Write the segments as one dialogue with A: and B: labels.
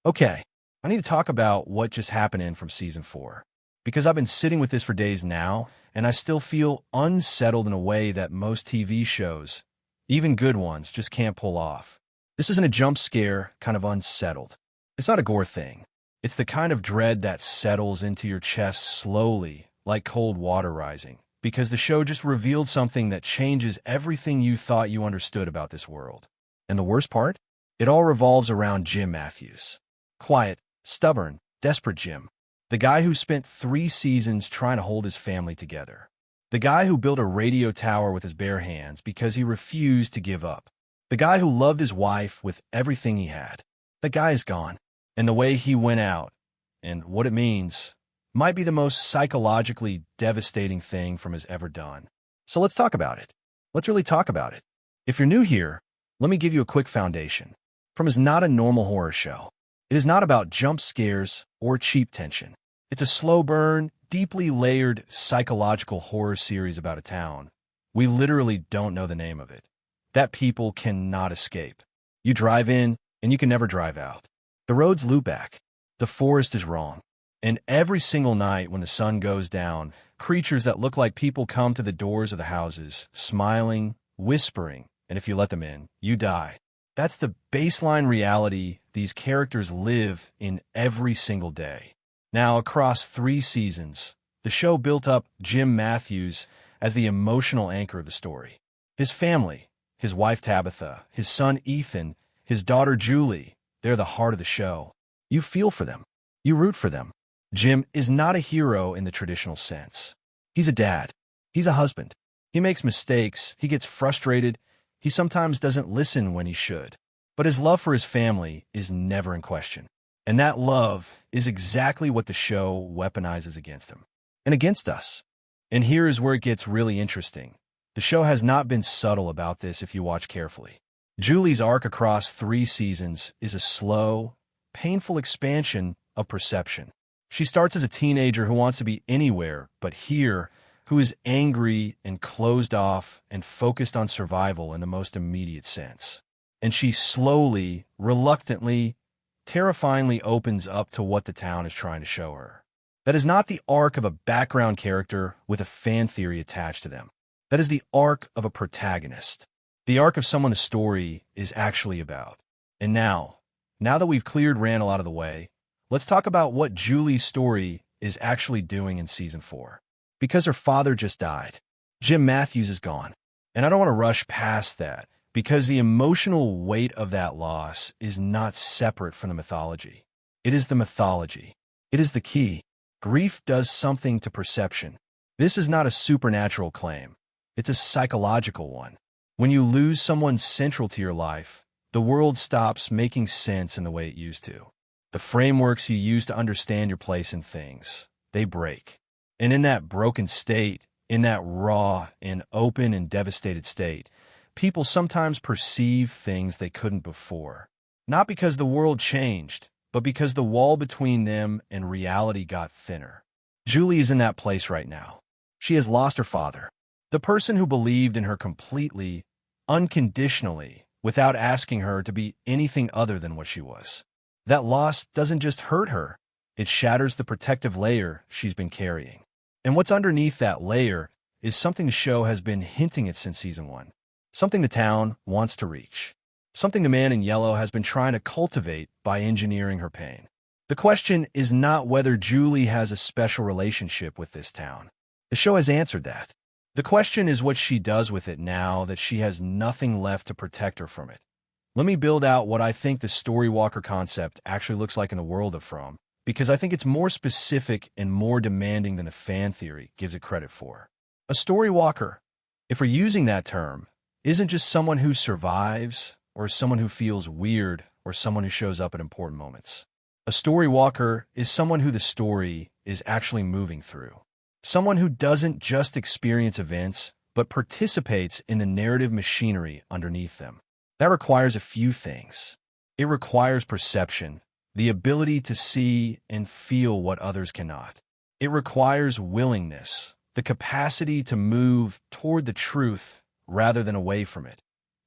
A: Okay, I need to talk about what just happened in from season 4. Because I've been sitting with this for days now, and I still feel unsettled in a way that most TV shows, even good ones, just can't pull off. This isn't a jump scare, kind of unsettled. It's not a gore thing. It's the kind of dread that settles into your chest slowly, like cold water rising, because the show just revealed something that changes everything you thought you understood about this world. And the worst part? It all revolves around Jim Matthews. Quiet, stubborn, desperate Jim. The guy who spent 3 seasons trying to hold his family together. The guy who built a radio tower with his bare hands because he refused to give up. The guy who loved his wife with everything he had. That guy is gone. And the way he went out, and what it means, might be the most psychologically devastating thing from has ever done. So let's talk about it. Let's really talk about it. If you're new here, let me give you a quick foundation. From is not a normal horror show. It is not about jump scares or cheap tension. It's a slow burn, deeply layered psychological horror series about a town. We literally don't know the name of it. That people cannot escape. You drive in, and you can never drive out. The roads loop back. The forest is wrong. And every single night when the sun goes down, creatures that look like people come to the doors of the houses, smiling, whispering, and if you let them in, you die. That's the baseline reality these characters live in every single day. Now, across 3 seasons, the show built up Jim Matthews as the emotional anchor of the story. His family, his wife Tabitha, his son Ethan, his daughter Julie, they're the heart of the show. You feel for them. You root for them. Jim is not a hero in the traditional sense. He's a dad. He's a husband. He makes mistakes. He gets frustrated. He sometimes doesn't listen when he should. But his love for his family is never in question. And that love is exactly what the show weaponizes against him. And against us. And here is where it gets really interesting. The show has not been subtle about this if you watch carefully. Julie's arc across 3 seasons is a slow, painful expansion of perception. She starts as a teenager who wants to be anywhere but here, who is angry and closed off and focused on survival in the most immediate sense. And she slowly, reluctantly, terrifyingly opens up to what the town is trying to show her. That is not the arc of a background character with a fan theory attached to them. That is the arc of a protagonist. The arc of someone the story is actually about. And now that we've cleared Randall out of the way, let's talk about what Julie's story is actually doing in season 4. Because her father just died. Jim Matthews is gone. And I don't want to rush past that, because the emotional weight of that loss is not separate from the mythology. It is the mythology. It is the key. Grief does something to perception. This is not a supernatural claim. It's a psychological one. When you lose someone central to your life, the world stops making sense in the way it used to. The frameworks you use to understand your place in things, they break. And in that broken state, in that raw and open and devastated state, people sometimes perceive things they couldn't before. Not because the world changed, but because the wall between them and reality got thinner. Julie is in that place right now. She has lost her father, the person who believed in her completely, unconditionally, without asking her to be anything other than what she was. That loss doesn't just hurt her, it shatters the protective layer she's been carrying. And what's underneath that layer is something the show has been hinting at since season 1. Something the town wants to reach. Something the man in yellow has been trying to cultivate by engineering her pain. The question is not whether Julie has a special relationship with this town. The show has answered that. The question is what she does with it now that she has nothing left to protect her from it. Let me build out what I think the storywalker concept actually looks like in the world of From, because I think it's more specific and more demanding than the fan theory gives it credit for. A storywalker, if we're using that term, isn't just someone who survives, or someone who feels weird, or someone who shows up at important moments. A storywalker is someone who the story is actually moving through. Someone who doesn't just experience events, but participates in the narrative machinery underneath them. That requires a few things. It requires perception, the ability to see and feel what others cannot. It requires willingness, the capacity to move toward the truth rather than away from it,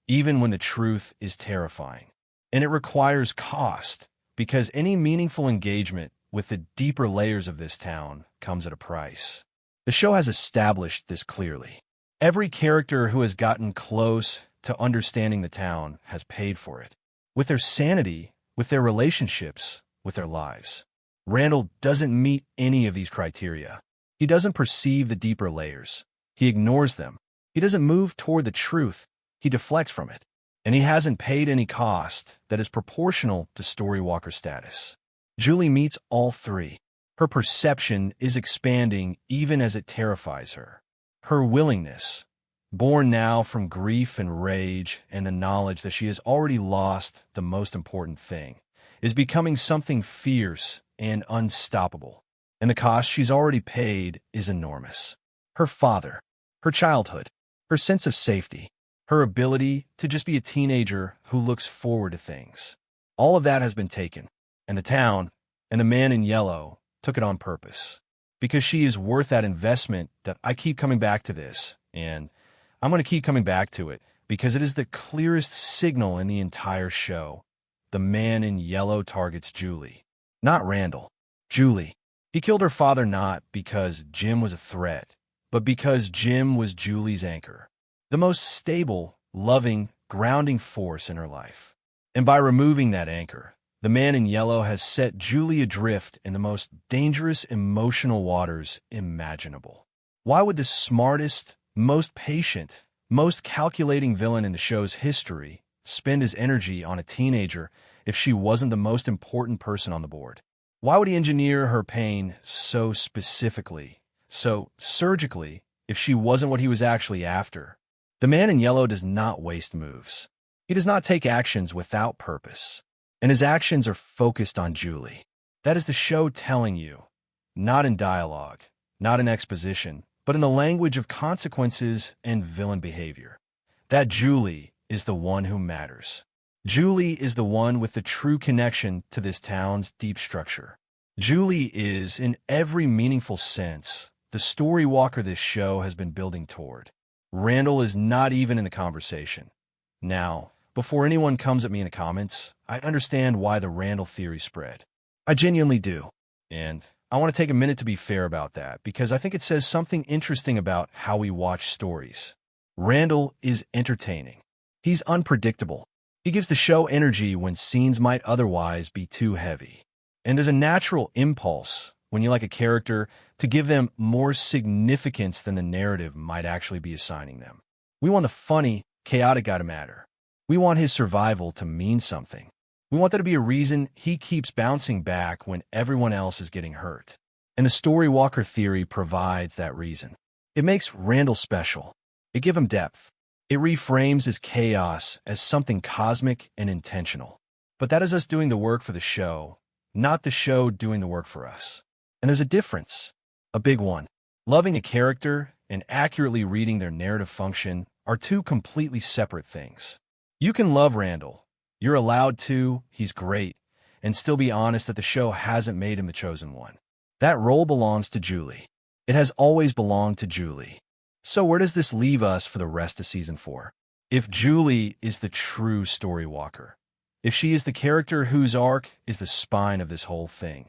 A: even when the truth is terrifying. And it requires cost, because any meaningful engagement with the deeper layers of this town comes at a price. The show has established this clearly. Every character who has gotten close to understanding the town has paid for it. With their sanity, with their relationships, with their lives. Randall doesn't meet any of these criteria. He doesn't perceive the deeper layers. He ignores them. He doesn't move toward the truth. He deflects from it. And he hasn't paid any cost that is proportional to storywalker status. Julie meets all three. Her perception is expanding even as it terrifies her. Her willingness, born now from grief and rage and the knowledge that she has already lost the most important thing, is becoming something fierce and unstoppable. And the cost she's already paid is enormous. Her father, her childhood, her sense of safety, her ability to just be a teenager who looks forward to things. All of that has been taken, and the town and the man in yellow took it on purpose. Because she is worth that investment that I keep coming back to this, and I'm going to keep coming back to it because it is the clearest signal in the entire show. The man in yellow targets Julie, not Randall. Julie. He killed her father not because Jim was a threat, but because Jim was Julie's anchor. The most stable, loving, grounding force in her life. And by removing that anchor, the man in yellow has set Julie adrift in the most dangerous emotional waters imaginable. Why would the smartest, most patient, most calculating villain in the show's history spend his energy on a teenager if she wasn't the most important person on the board? Why would he engineer her pain so specifically, so surgically, if she wasn't what he was actually after? The man in yellow does not waste moves. He does not take actions without purpose, and his actions are focused on Julie. That is the show telling you, not in dialogue, not in exposition, but in the language of consequences and villain behavior, that Julie is the one who matters. Julie is the one with the true connection to this town's deep structure. Julie is, in every meaningful sense, the storywalker this show has been building toward. Randall is not even in the conversation. Now, before anyone comes at me in the comments, I understand why the Randall theory spread. I genuinely do. And I want to take a minute to be fair about that, because I think it says something interesting about how we watch stories. Randall is entertaining. He's unpredictable. He gives the show energy when scenes might otherwise be too heavy. And there's a natural impulse, when you like a character, to give them more significance than the narrative might actually be assigning them. We want the funny, chaotic guy to matter. We want his survival to mean something. We want there to be a reason he keeps bouncing back when everyone else is getting hurt. And the storywalker theory provides that reason. It makes Randall special. It gives him depth. It reframes his chaos as something cosmic and intentional. But that is us doing the work for the show, not the show doing the work for us. And there's a difference, a big one. Loving a character and accurately reading their narrative function are two completely separate things. You can love Randall. You're allowed to, he's great, and still be honest that the show hasn't made him the chosen one. That role belongs to Julie. It has always belonged to Julie. So where does this leave us for the rest of Season 4? If Julie is the true storywalker, if she is the character whose arc is the spine of this whole thing,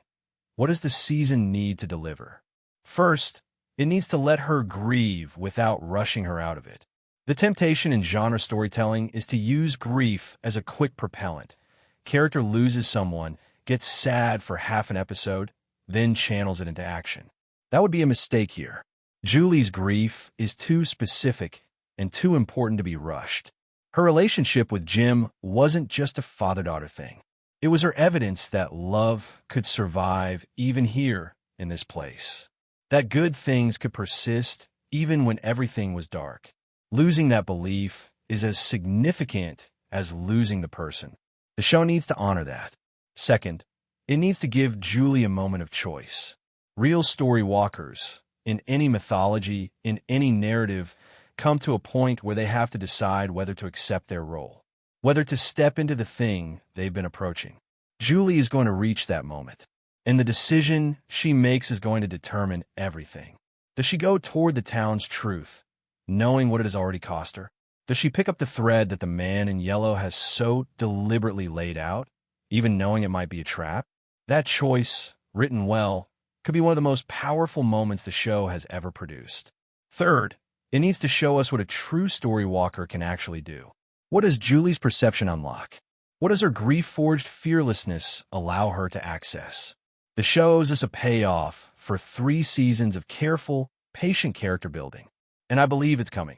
A: what does the season need to deliver? First, it needs to let her grieve without rushing her out of it. The temptation in genre storytelling is to use grief as a quick propellant. Character loses someone, gets sad for half an episode, then channels it into action. That would be a mistake here. Julie's grief is too specific and too important to be rushed. Her relationship with Jim wasn't just a father-daughter thing. It was her evidence that love could survive even here in this place. That good things could persist even when everything was dark. Losing that belief is as significant as losing the person. The show needs to honor that. Second, it needs to give Julie a moment of choice. Real story walkers, in any mythology, in any narrative, come to a point where they have to decide whether to accept their role, whether to step into the thing they've been approaching. Julie is going to reach that moment, and the decision she makes is going to determine everything. Does she go toward the town's truth, knowing what it has already cost her? Does she pick up the thread that the man in yellow has so deliberately laid out, even knowing it might be a trap. That choice, written well, could be one of the most powerful moments the show has ever produced. Third, it needs to show us what a true storywalker can actually do. What does Julie's perception unlock? What does her grief-forged fearlessness allow her to access? The show owes us a payoff for 3 seasons of careful, patient character building, and I believe it's coming.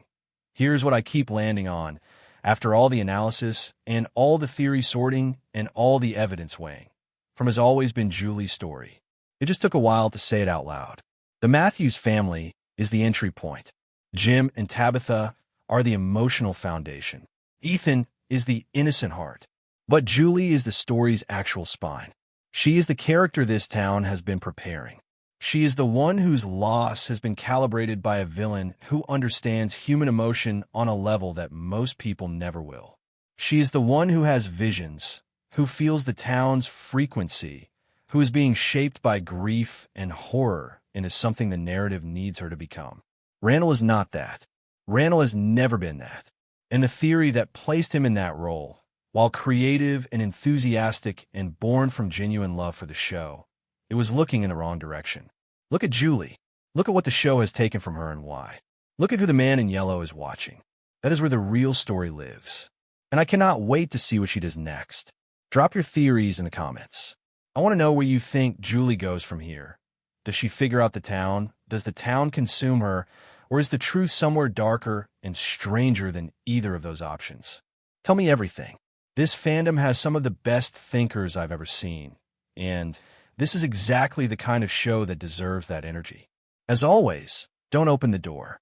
A: Here's what I keep landing on, after all the analysis, and all the theory sorting, and all the evidence weighing. From Has Always Been Julie's story. It just took a while to say it out loud. The Matthews family is the entry point. Jim and Tabitha are the emotional foundation. Ethan is the innocent heart. But Julie is the story's actual spine. She is the character this town has been preparing. She is the one whose loss has been calibrated by a villain who understands human emotion on a level that most people never will. She is the one who has visions, who feels the town's frequency, who is being shaped by grief and horror into something the narrative needs her to become. Randall is not that. Randall has never been that. And the theory that placed him in that role, while creative and enthusiastic and born from genuine love for the show, it was looking in the wrong direction. Look at Julie. Look at what the show has taken from her and why. Look at who the man in yellow is watching. That is where the real story lives. And I cannot wait to see what she does next. Drop your theories in the comments. I want to know where you think Julie goes from here. Does she figure out the town? Does the town consume her? Or is the truth somewhere darker and stranger than either of those options? Tell me everything. This fandom has some of the best thinkers I've ever seen. And this is exactly the kind of show that deserves that energy. As always, don't open the door.